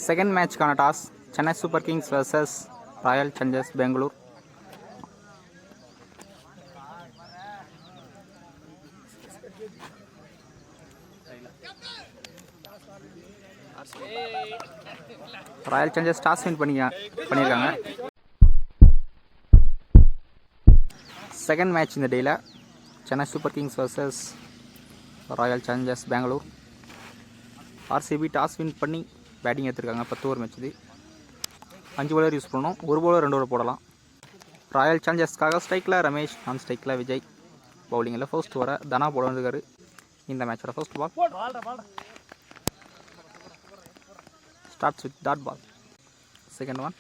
Second மேட்ச்க்கான toss Chennai super kings vs royal challengers Bangalore. Royal challengers toss win பண்ணியிருக்காங்க. Second match இந்த டேயில் Chennai super kings vs royal challengers Bangalore. RCB toss win பண்ணி batting எடுத்துருக்காங்க. 10 over match இது. 5 bowler use பண்ணணும். 1 bowler 2 over போடலாம். Royal சேலஞ்சர்ஸ்க்காக ஸ்ட்ரைக்கில் ரமேஷ், நான் ஸ்ட்ரைக்கில் விஜய், பவுலிங்கில் ஃபர்ஸ்ட் ஓவரை தனா போட வந்துருக்காரு. இந்த மேட்சோட first ball starts with dot ball. Second one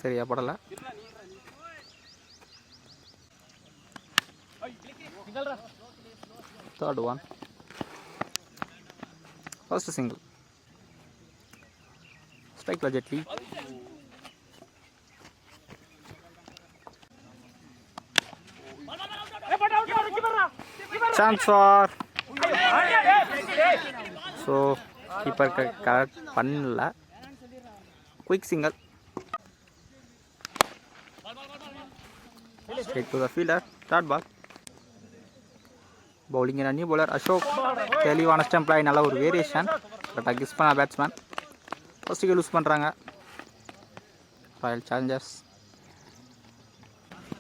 சரியா படலை. Third one first single. Strike Jaitley. Chance for so கீப்பருக்கு கரெக்ட் பண்ணல. Quick single straight to the fielder. Dot ball. Bowling new bowler Ashok. தெளிவான ஸ்டம்ப் லைன், நல்ல ஒரு வேரியேஷன். கரெக்டாக guess பண்ண batsman. First wicket loose பண்ணுறாங்க royal challengers.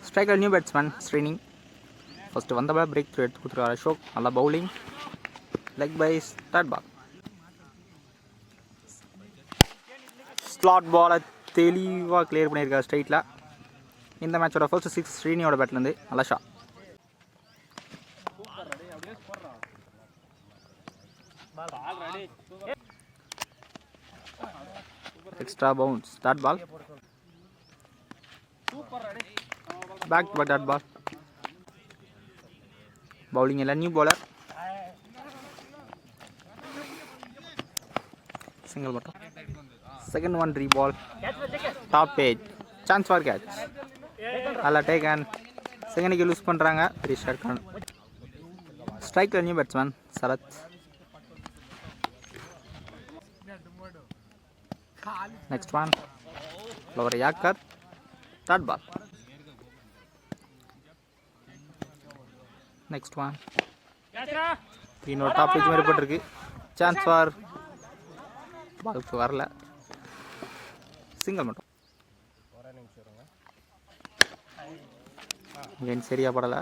Striker new batsman Srini. First வந்த ball break through எடுத்து கொடுத்துருக்காரு அசோக். நல்லா பவுலிங், லெக் பைஸ். Dot ball. ஸ்லாட் பாலை தெளிவாக கிளியர் பண்ணியிருக்காரு ஸ்ட்ரைட்டில். இந்த மேட்சோட ஃபர்ஸ்ட் 6 ஸ்ரீனியோட பேட்லேருந்து நல்ல shot. Extra bounce. Dot ball. Back to dot ball. Bowling எல்லாம் நியூ பவுலர். சிங்கிள் மட்டும். செகண்ட் ஒன் ரீ ball. Top edge. Chance for catch. நல்லா டேக்கன். செகண்ட் விக்கெட் லூஸ் பண்ணுறாங்க ரிஷாட் கான். ஸ்ட்ரைக்கில் new batsman Sarath. Next one ஃப்ளவர் yorker. Dot ball. Next one இன்னொரு top edge மாதிரி போட்டிருக்கு. சான்ஸ் ஃபார் பாலுக்கு வரல. சிங்கிள் மட்டும். ஏன் சரியா படலை.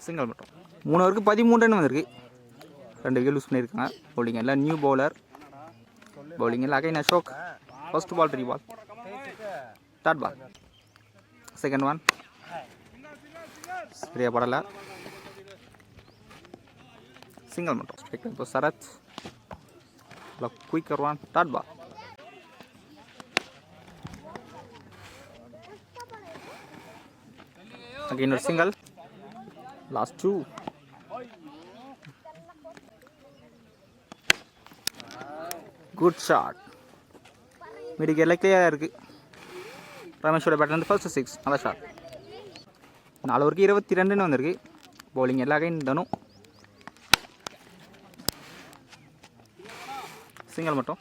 சிங்கிள் மட்டும். 3 ஓவருக்கு 13 ரன் வந்திருக்கு. 2 விக்கெட் லூஸ் பண்ணியிருக்காங்க. பவுலிங் எல்லாம் நியூ பவுலர். பவுலிங் எல்லாம் again Ashok. First ball re ball. Dot ball. Second one சரியா படலை. சிங்கிள் மட்டும். ஸ்ட்ரைக் இப்போ Sarath. Quicker one. Dot ball. Again ஒரு சிங்கிள். லாஸ்ட் 2. Good shot. மிடிக்கு எல்லாம் கிளியராக இருக்குது. ரமேஷோட பேட்லேருந்து ஃபர்ஸ்ட் 6 நல்ல ஷாட். 4 ஓவருக்கு 22 ரன் வந்திருக்கு. பவுலிங் எல்லா கைன் தனு. சிங்கிள் மட்டும்.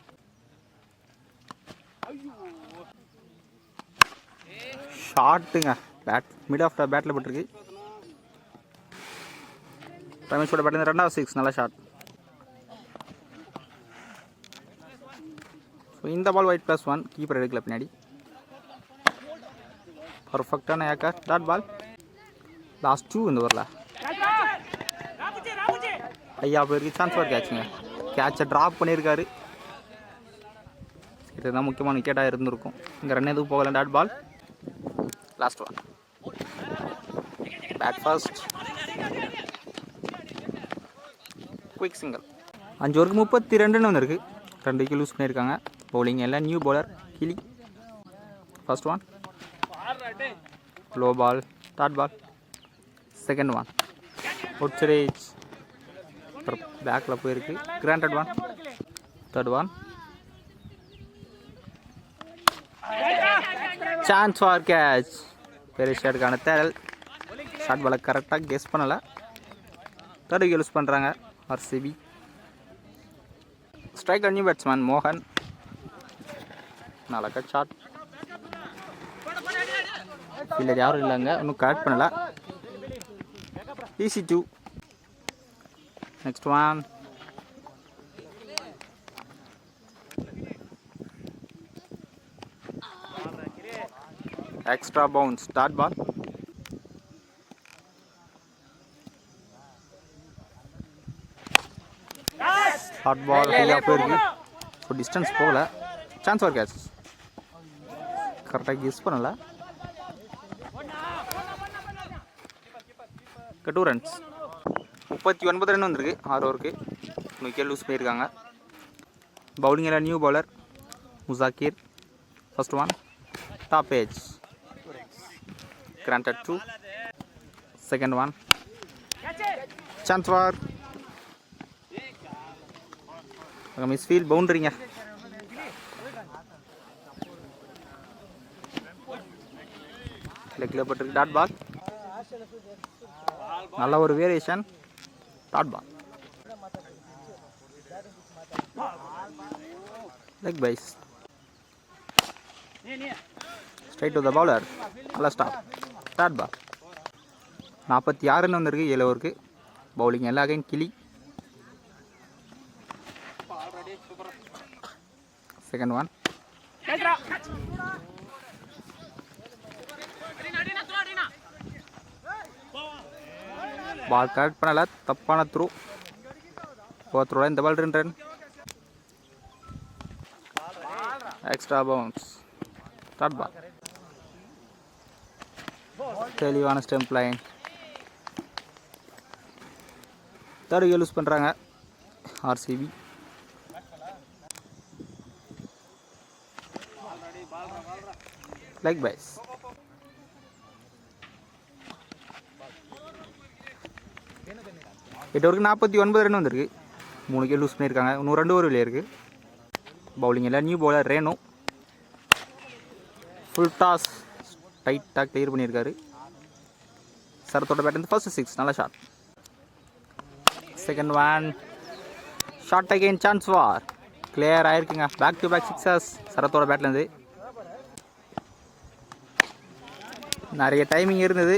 ஷாட்டுங்க. பேட் மிட் ஆஃப் த பேட்டில் போட்டிருக்கு. ரமேஷோட பேட்லேருந்து 2வது 6 நல்ல ஷாட். இந்த பால் ஒயிட் +1. கீப்பர் எடுக்கல பின்னாடி. பர்ஃபெக்டான ஏக்கர். Dot ball. லாஸ்ட் 2 இந்த ஓவரில். ஐயா போயிருக்கு. சான்ஸ் ஃபார் கேட்சுங்க. கேட்சை ட்ராப் பண்ணியிருக்காரு. இதுதான் முக்கியமான விக்கெட்டாக இருந்திருக்கும். இங்கே ரன் எதுவும் போகல. Dot ball. Last one. Bat first. Quick single. 5 ஓவருக்கு 32 ரன் வந்திருக்கு. 2 விக்கெட் லூஸ் பண்ணியிருக்காங்க. பவுலிங் எல்லாம் new bowler Kili. First one low ball. Dot ball. Second one உட்சரேஜ் பேக்கில் போயிருக்கு. Granted one. Third one chance for catch. பெரிய ஷாட்டுக்கான தேடல். ஷாட் பாலை கரெக்டாக கெஸ் பண்ணலை. தேர்ட் விக்கெட் லூஸ் பண்ணுறாங்க RCB. Striker new batsman Mohan. Nala cut shot. Fielder yaru illanga இன்னும் கரெக்ட் பண்ணல. Easy 2. Next one. Extra bounce. Start ball. Hot ball high போயிருக்கு. ஸோ டிஸ்டன்ஸ் போகல. Chance for catch. கரெக்டாக guess பண்ணல. 2 runs. 39 run வந்திருக்கு 6 ஓவருக்கு. Wicket loose பண்ணியிருக்காங்க. பவுலிங்கில் new bowler Musakir. First one top edge. Granted 2. Second one. Chance for misfield boundary. Leg பட்டு dot ball. நல்ல ஒரு variation. Dot ball. Leg base. Straight to the bowler. நல்ல ஸ்டாப். Dot ball. 46 ரன் வந்திருக்கு 7 ஓவருக்கு. Bowling எல்லா again கிளி. Second one. பால் correct பண்ணல. தப்பான த்ரூ. த்ரோட இந்த ball 2 run. Extra bounce. Dot ball. தெளிவான stump line. Third wicket loose பண்ணுறாங்க ஆர்சிபி. Leg byes. எட்டு ஓவருக்கு 49 ரன் வந்திருக்கு. 3 விக்கெட் லூஸ் பண்ணியிருக்காங்க. இன்னும் 2 ஓவர் வெளியே இருக்குது. பவுலிங் எல்லாம் new bowler Renu. Full toss டைட்டாக கிளியர் பண்ணியிருக்காரு. சரத்தோட பேட்லேருந்து ஃபர்ஸ்ட் 6. நல்ல shot. Second one. Short again chance for. Clear ஆகிருக்குங்க. பேக் டு பேக் சிக்ஸஸ் சரத்தோட பேட்லேருந்து. நிறைய டைமிங் இருந்தது.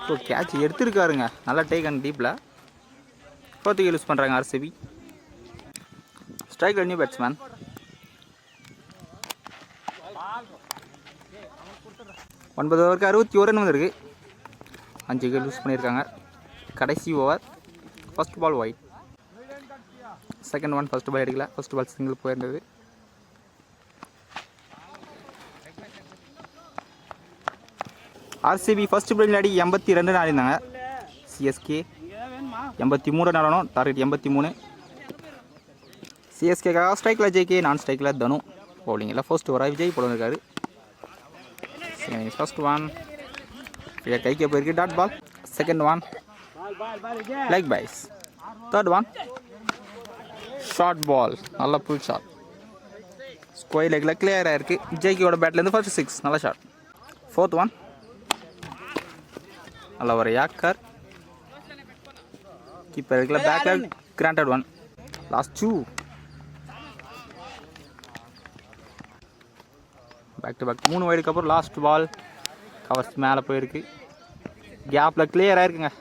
ஸோ கேட்ச் எடுத்துருக்காருங்க. நல்லா டேக் அண்ட் டீப்பில். ஃபோர்த் விக்கெட் யூஸ் பண்ணுறாங்க ஆர்சிபி. Striker new batsman. ஒன்பது ஓவருக்கு 61 ரன் வந்திருக்கு. 5 விக்கெட் லூஸ் பண்ணியிருக்காங்க. கடைசி over. First ball wide. Second one first ball எடுக்கல. ஃபர்ஸ்ட் பால் சிங்கிள் போயிருந்தது. ஆர்சிபி ஃபர்ஸ்ட் பால் விளையாடி 82 ரன் ஆடிருந்தாங்க. சிஎஸ்கே 83 ரன் ஆடணும். டார்கெட் 83. சிஎஸ்கேக்காக ஸ்ட்ரைக்கில் ஜேகே, நான் ஸ்ட்ரைக்கில் தனு. பவுலிங்கில் ஃபர்ஸ்ட் ஓவராக விஜய் போட இருக்காரு. ஃபர்ஸ்ட் ஒன் கைக்கு போயிருக்கு. Dot ball. Second one leg byes. Third one short ball. நல்ல புல் ஷாட். ஸ்கொயர் லெக்கில் கிளியர் ஆகிருக்கு. ஜேகேயோட பேட்லேருந்து ஃபர்ஸ்ட் 6. நல்ல ஷாட். ஃபோர்த் ஒன் நல்ல ஒரு யாக்கர். கீப்பர் இருக்குல்ல பேக்கில். Granted one. Last 2. Back to back 3 வைடுக்கு அப்புறம் லாஸ்ட் பால் கவர்ஸ் மேலே போயிருக்கு. கேப்பில் கிளியர் ஆகிருக்குங்க.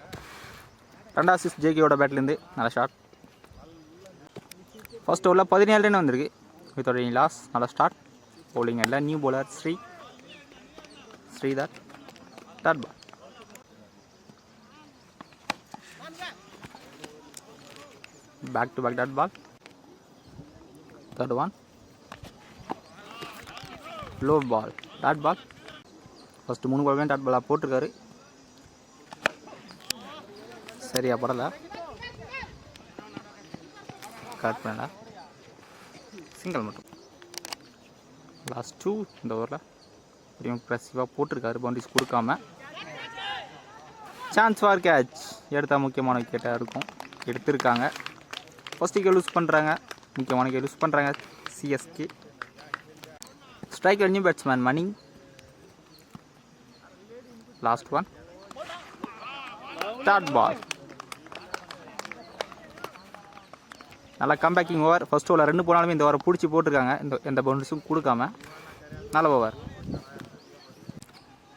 2 அசிஸ்ட் ஜேகேயோட பேட்லேருந்து. நல்ல ஷாட். ஃபர்ஸ்ட் ஓவரில் 17 ரன் வந்திருக்கு. Without any loss. நல்ல ஸ்டார்ட். பவுலிங் எல்லாம் new bowler Sridhar. Dot ball. Back to back dot ball. Third one low ball. Dot ball. First 3 ball dot பாலாக போட்டிருக்காரு. சரியா படலை. கரெக்ட் பண்ணல. சிங்கிள் மட்டும். லாஸ்ட் 2 இந்த ஓவரில் கொஞ்சம் இம்ப்ரெசிவாக போட்டிருக்காரு. பவுண்டரிஸ் கொடுக்காம. Chance for catch. எடுத்தால் முக்கியமான விக்கெட்டாக இருக்கும். எடுத்திருக்காங்க. ஃபர்ஸ்ட் விக்கெட் லூஸ் பண்ணுறாங்க. முக்கியமான விக்கெட் லூஸ் பண்ணுறாங்க CSK. Striker new batsman Mani. Last one dot ball. நல்லா கம்பேக்கிங் ஓவர். ஃபர்ஸ்ட் ஓவரில் 2 போனாலுமே இந்த ஓவரை பிடிச்சி போட்டிருக்காங்க. எந்த பவுண்டரிஸும் கொடுக்காம நல்ல ஓவர்.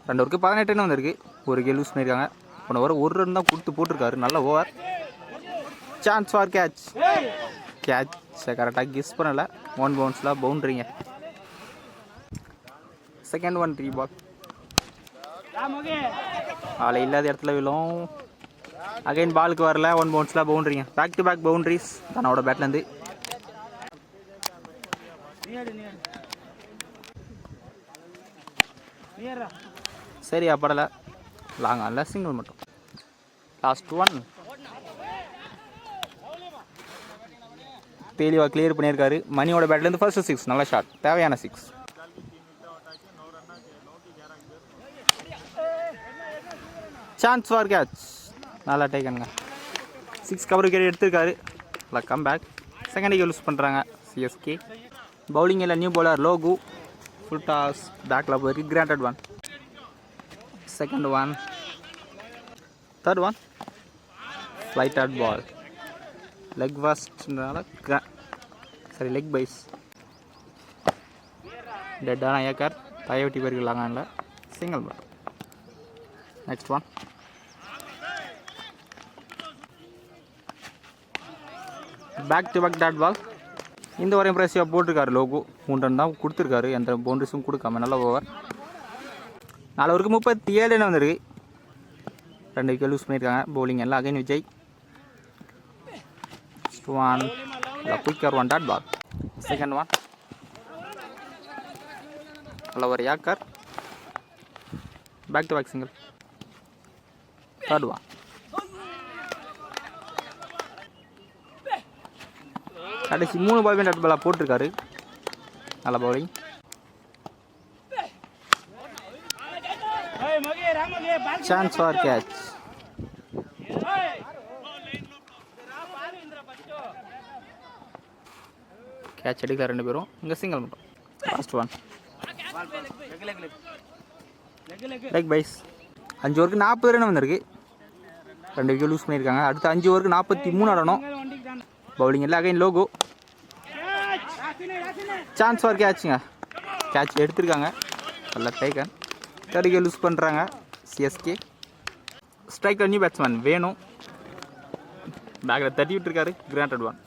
2 ஓவருக்கு 18 ரன் வந்திருக்கு. ஒரு விக்கெட் லூஸ் பண்ணியிருக்காங்க. போன ஓவர் 1 ரன் தான் கொடுத்து போட்டிருக்காரு. நல்ல ஓவர். Chance for catch. கரெக்டாக கிஸ் பண்ணலை. 1 பவுன்ஸில் பவுண்ட்ரிங்க. செகண்ட் ஒன் 3 பால். ஆளை இல்லாத இடத்துல விழும். அகைன் பாலுக்கு வரல. 1 பவுன்ஸில் பவுண்ட்ரிங்க. பேக் டு பேக் பவுண்ட்ரிஸ் தன்னோட பேட்லேருந்து. சரியா படலை. லாங் ஆனில் சிங்கிள் மட்டும். Last one. தெளிவாக கிளியர் பண்ணியிருக்காரு. மணியோட பேட்லேருந்து ஃபர்ஸ்ட் 6. நல்ல ஷாட். தேவையான 6. Chance for catch. நல்லா டேக்கனுங்க. 6 கவர் விக்கெட் எடுத்திருக்காரு. நல்லா come back. Second wicket use பண்ணுறாங்க சிஎஸ்கே. பவுலிங்கில் new bowler Logu. Full toss பேக்கில் போயிருக்கு. Granted one. Second one. Third one. Flight at ball. Leg ஃபர்ஸ்ட்னால லெக் பைஸ். டெட்டான ஏக்கர் தயவட்டி போயிருக்கலாங்க. Single ball. Next one. Back to back dot ball. இந்த ஒரு இம்ப்ரெசிவாக போட்டிருக்காரு லோகு. 3 ரன் தான் கொடுத்துருக்காரு. எந்த பவுண்டரிஸும் கொடுக்காம நல்ல ஓவர். 4 ஓவருக்கு 37 ரன் வந்திருக்கு. 2 விக்கெட் லூஸ் பண்ணியிருக்காங்க. பவுலிங் எல்லாம் again Vijay. One quicker 1 dot ball. Second one. நல்ல ஒரு yorker. Back to back single. Third one. கடைசி 3 பாலுமே டாட் பாலாக போட்டிருக்காரு. நல்ல bowling. Chance for catch. Catch எடுக்கல 2 பேரும். இங்கே சிங்கிள் மட்டும். Last one. லெக் பைஸ். 5 ஓவருக்கு 40 ரன் வந்திருக்கு. 2 விக்கெட் லூஸ் பண்ணியிருக்காங்க. அடுத்த 5 ஓவருக்கு 43 ஆடணும். பவுலிங் எல்லாம் அகைன் லோகோ. சான்ஸ் ஃபார் கேட்சுங்க. கேட்ச் எடுத்திருக்காங்க. நல்லா டேக்கன். 3 விக்கெட் லூஸ் பண்ணுறாங்க சிஎஸ்கே. ஸ்ட்ரைக்கில் நியூ பேட்ஸ்மேன் வேணும். பேக்கில் தட்டி விட்டுருக்காரு. Granted one.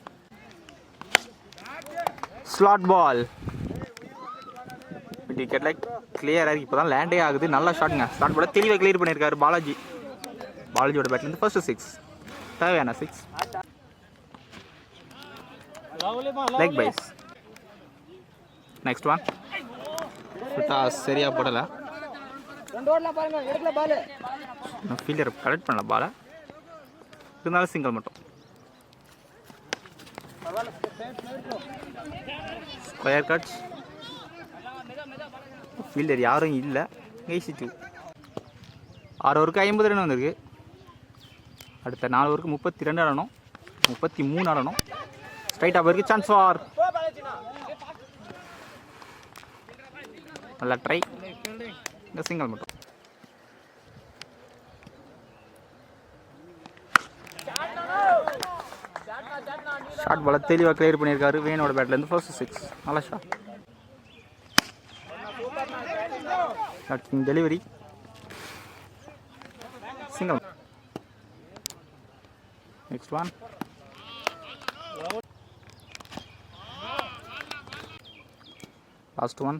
Slot ball. விக்கெட்டில் கிளியராக இருக்குது. இப்போ தான் லேண்டே ஆகுது. நல்லா ஷாட்டுங்க. ஸ்லாட் பாலை தெளிவாக கிளியர் பண்ணியிருக்காரு பாலாஜி. பாலாஜியோட பேட்லேருந்து ஃபர்ஸ்ட் 6. தேவையான 6. லெக் பைஸ். Next one. டாஸ் சரியாக போடலை. ஃபீல்டர் கலெக்ட் பண்ணல பாலை. இருந்தாலும் சிங்கிள் மட்டும். Square cuts. ஃபீல்டர் யாரும் இல்லை. 82. 6 ஓவருக்கு 50 ரன் வந்திருக்கு. அடுத்த 4 ஓவருக்கு 32 ஆடணும். 33 ஆடணும். ஸ்ட்ரைட்டாக போயிருக்கு. Chance for. நல்லா ட்ரை. இந்த சிங்கிள் மட்டும். ஷார்ட் பாலை தெளிவாக கிளியர் பண்ணியிருக்காரு. வேனோட பேட்லேருந்து ஃபர்ஸ்ட் 6. நல்லா shot. Delivery. Single. Next one. Last one.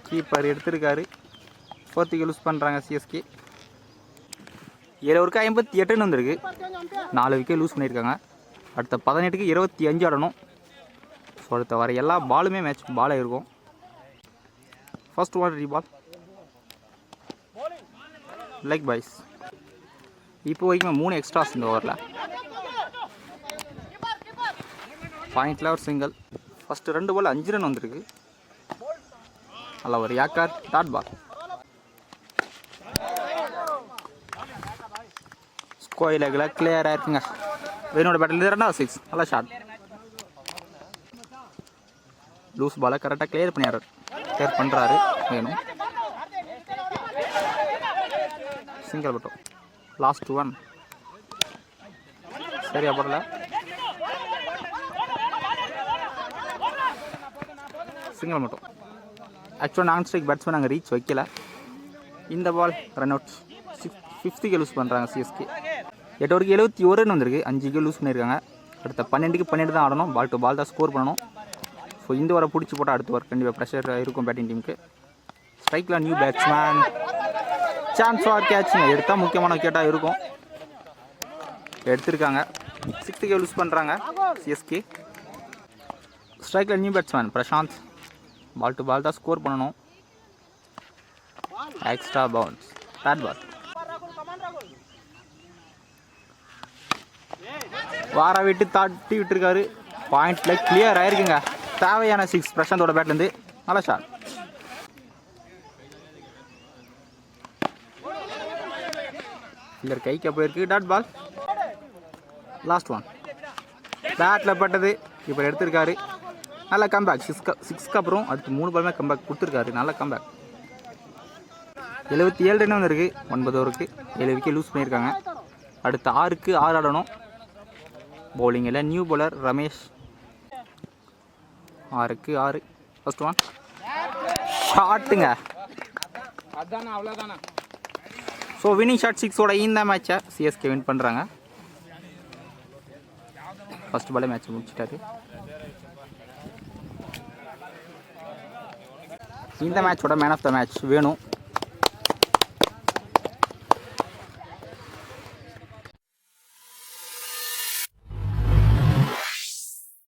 Keeper எடுத்திருக்காரு. 4th விக்கெட் லூஸ் பண்ணுறாங்க சிஎஸ்கே. 7 ஓவருக்கு 58 ரன் வந்திருக்கு. 4 விக்கெட் லூஸ் பண்ணியிருக்காங்க. அடுத்த 18க்கு 25 ஆடணும். ஸோ அடுத்த வர எல்லா பாலுமே மேட்ச் பாலாக இருக்கும். First one re ball. Leg byes. இப்போ வரைக்கும் 3 எக்ஸ்ட்ராஸ் இந்த ஓவரில். பாயிண்டில் ஒரு சிங்கிள். ஃபஸ்ட்டு 2 பால் 5 ரன் வந்திருக்கு. நல்லா ஒரு யாக்கர். Dot ball. ஸ்கொயர் லெக்கில் கிளியராக இருக்குங்க. வேனோட பேட்டில் 2வது 6. நல்லா ஷாட். லூஸ் பாலை கரெக்டாக கிளியர் பண்ணுறாரு வேணும். சிங்கிள் மட்டும். Last one. சரியா போடல. சிங்கிள் மட்டும். ஆக்சுவலாக நான் ஸ்ட்ரைக் பேட்ஸ்மேன் நாங்கள் ரீச் வைக்கல. இந்த பால் ரன் அவுட். 5க்கு லூஸ் பண்ணுறாங்க சிஎஸ்கே. 8 ஓவருக்கு 71 ரன் வந்திருக்கு. 5க்கு லூஸ் பண்ணியிருக்காங்க. அடுத்த 12க்கு 12 தான் ஆடணும். பால் டு பால் தான் ஸ்கோர் பண்ணணும். ஸோ இந்த ஓவரை பிடிச்சி போட்டால் அடுத்த ஓவர் கண்டிப்பாக ப்ரெஷர் இருக்கும் பேட்டிங் டீமுக்கு. ஸ்ட்ரைக்கில் நியூ பேட்ஸ்மேன். சான்ஸ் ஃபார் கேட்சிங்க. எடுத்தால் முக்கியமான விக்கெட்டாக இருக்கும். எடுத்திருக்காங்க. 6க்கு லூஸ் பண்ணுறாங்க சிஎஸ்கே. ஸ்ட்ரைக்கில் new batsman Prashanth. Ball to ball தான் ஸ்கோர் பண்ணணும். Extra bounce. Third ball. வார விட்டு தாட்டி விட்டுருக்காரு. பாயிண்ட்ல கிளியர் ஆயிருக்குங்க. தேவையான 6 பிரசாந்தோட பேட்லேருந்து. நல்ல ஷாட். இல்லர் கைக்கு போயிருக்கு. Dot ball. Last one. பேட்டில் பட்டது. இப்போ எடுத்திருக்காரு. நல்ல கம்பேக். 6க்கு அப்புறம் அடுத்து 3 பாலுமே கம்பேக் கொடுத்துருக்காரு. நல்ல கம்பேக். 77 ரன் வந்துருக்கு. 9 ஓவருக்கு 7 விக்கெட் லூஸ் பண்ணியிருக்காங்க. அடுத்து 6க்கு 6 ஆடணும். பவுலிங்கில் நியூ பவுலர் ரமேஷ். 6க்கு 6. ஃபர்ஸ்ட் ஒன் ஷாட்டுங்க. ஸோ வினிங் ஷாட் 6ஓட இந்த மேட்சை சிஎஸ்கே வின் பண்ணுறாங்க. ஃபர்ஸ்ட் பாலே மேட்ச் முடிச்சிட்டாரு. இந்த மேட்சோட மேன் ஆஃப் த மேட்ச் வேணும்.